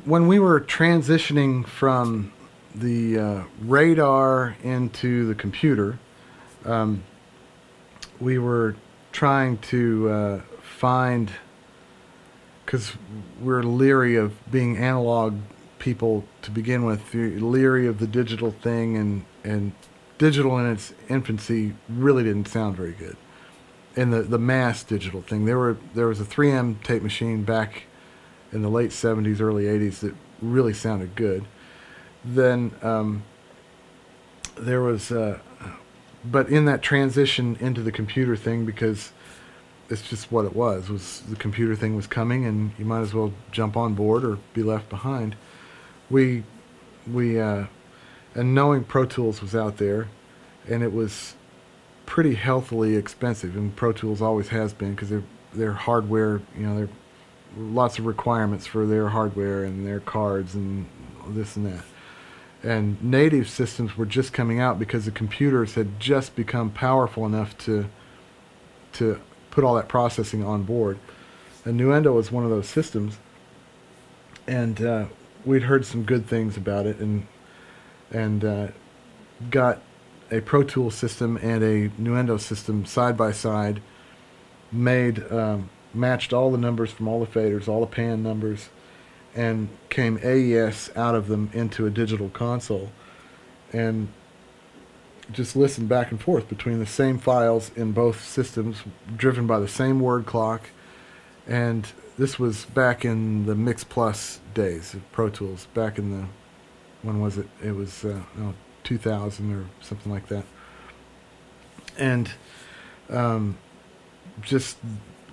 when we were transitioning from the radar into the computer, um, we were trying to find, because we're leery of being analog people to begin with, we're leery of the digital thing, and digital in its infancy really didn't sound very good. And the mass digital thing, there was a 3M tape machine back in the late 70s, early 80s that really sounded good. Then there was, but in that transition into the computer thing, because it's just what it was the computer thing was coming, and you might as well jump on board or be left behind. We, we, and knowing Pro Tools was out there, and it was pretty healthily expensive, and Pro Tools always has been, because their hardware, there are lots of requirements for their hardware and their cards and this and that. And native systems were just coming out because the computers had just become powerful enough to put all that processing on board. And Nuendo was one of those systems, and we'd heard some good things about it, and got a Pro Tools system and a Nuendo system side by side, made matched all the numbers from all the faders, all the pan numbers, and came AES out of them into a digital console, and just listened back and forth between the same files in both systems, driven by the same word clock. And this was back in the Mix Plus days of Pro Tools, back in the, when was it? It was 2000 or something like that. And just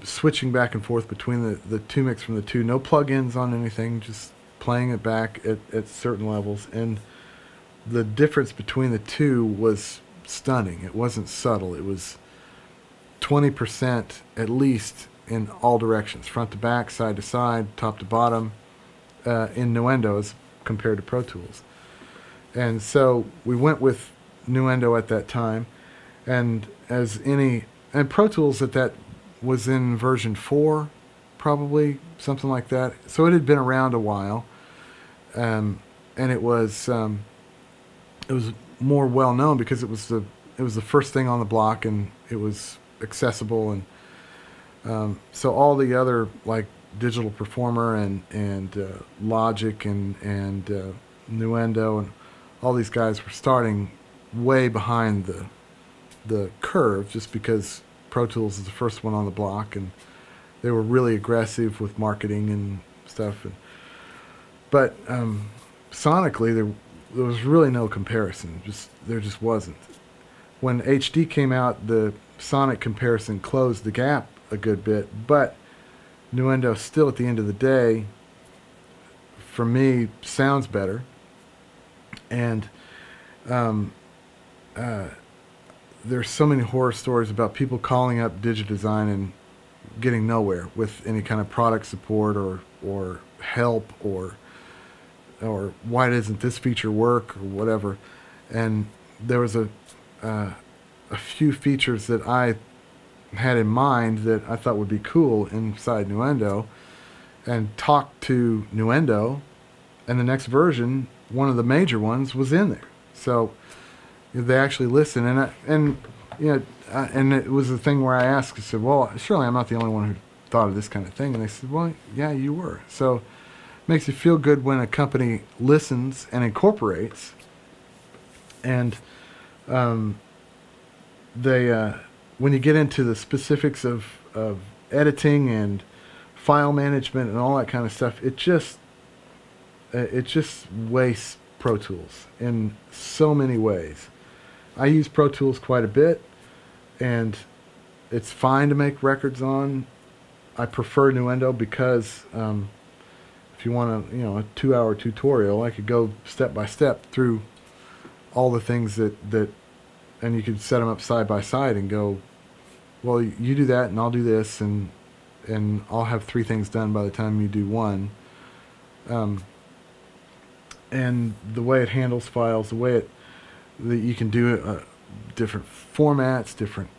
switching back and forth between the two mix from the two, no plugins on anything, just playing it back at certain levels. And the difference between the two was stunning. It wasn't subtle. It was 20% at least in all directions, front to back, side to side, top to bottom, in Nuendo as compared to Pro Tools. And so we went with Nuendo at that time, and Pro Tools at that was in version 4, probably, something like that. So it had been around a while, and it was more well known because it was the first thing on the block, and it was accessible. And so all the other, like Digital Performer and Logic and Nuendo and all these guys were starting way behind the curve, just because Pro Tools is the first one on the block, and they were really aggressive with marketing and stuff. But sonically, there was really no comparison. There just wasn't. When HD came out, the sonic comparison closed the gap a good bit, but Nuendo still, at the end of the day, for me, sounds better. And there's so many horror stories about people calling up Digidesign and getting nowhere with any kind of product support or help or why doesn't this feature work or whatever. And there was a few features that I had in mind that I thought would be cool inside Nuendo, and talked to Nuendo, and the next version, one of the major ones, was in there. So they actually listened, and it was a thing where I asked, I said, well, surely I'm not the only one who thought of this kind of thing. And they said, well, yeah, you were. So it makes you feel good when a company listens and incorporates. And when you get into the specifics of editing and file management and all that kind of stuff, it just wastes Pro Tools in so many ways. I use Pro Tools quite a bit, and it's fine to make records on. I prefer Nuendo because if you want a 2-hour tutorial, I could go step by step through all the things that and you could set them up side by side and go, well, you do that and I'll do this, and I'll have 3 things done by the time you do one. And the way it handles files, the way that you can do it, different formats, different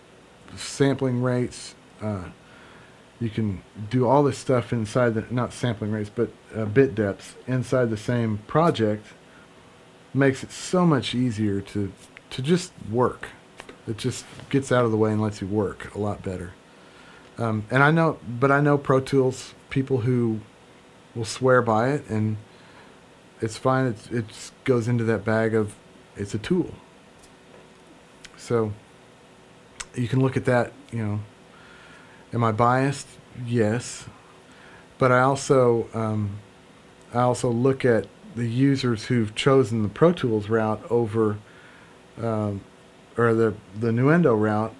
sampling rates, You can do all this stuff inside the, not sampling rates, but bit depths inside the same project. Makes it so much easier to just work. It just gets out of the way and lets you work a lot better. And I know Pro Tools people who will swear by it, and it's fine. It goes into that bag of it's a tool. So you can look at that. You know, am I biased? Yes, but I also look at the users who've chosen the Pro Tools route over, or the Nuendo route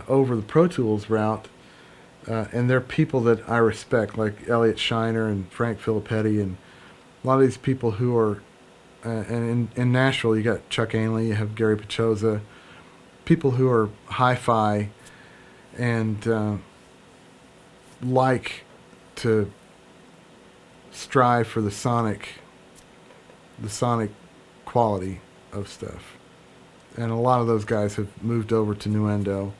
over the Pro Tools route, and they're people that I respect, like Elliot Shiner and Frank Filippetti, and a lot of these people who are, and in Nashville you got Chuck Ainley, you have Gary Pachoza, people who are hi-fi and like to strive for the sonic quality of stuff. And a lot of those guys have moved over to Nuendo,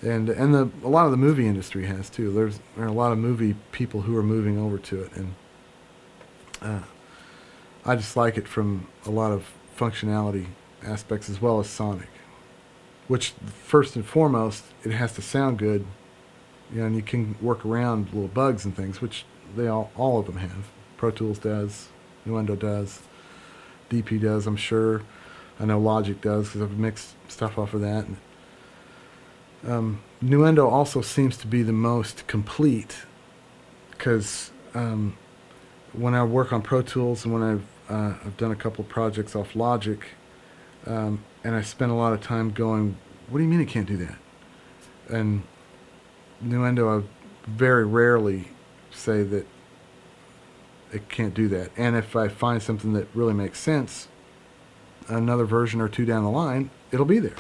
and a lot of the movie industry has too. There are a lot of movie people who are moving over to it, and I just like it from a lot of functionality aspects as well as sonic. Which first and foremost, it has to sound good, you know, and you can work around little bugs and things, which they all of them have. Pro Tools does, Nuendo does, DP does, I'm sure. I know Logic does because I've mixed stuff off of that. Nuendo also seems to be the most complete because when I work on Pro Tools and when I've done a couple of projects off Logic, and I spend a lot of time going, what do you mean it can't do that? And Nuendo, I very rarely say that it can't do that. And if I find something that really makes sense, another version or two down the line, it'll be there.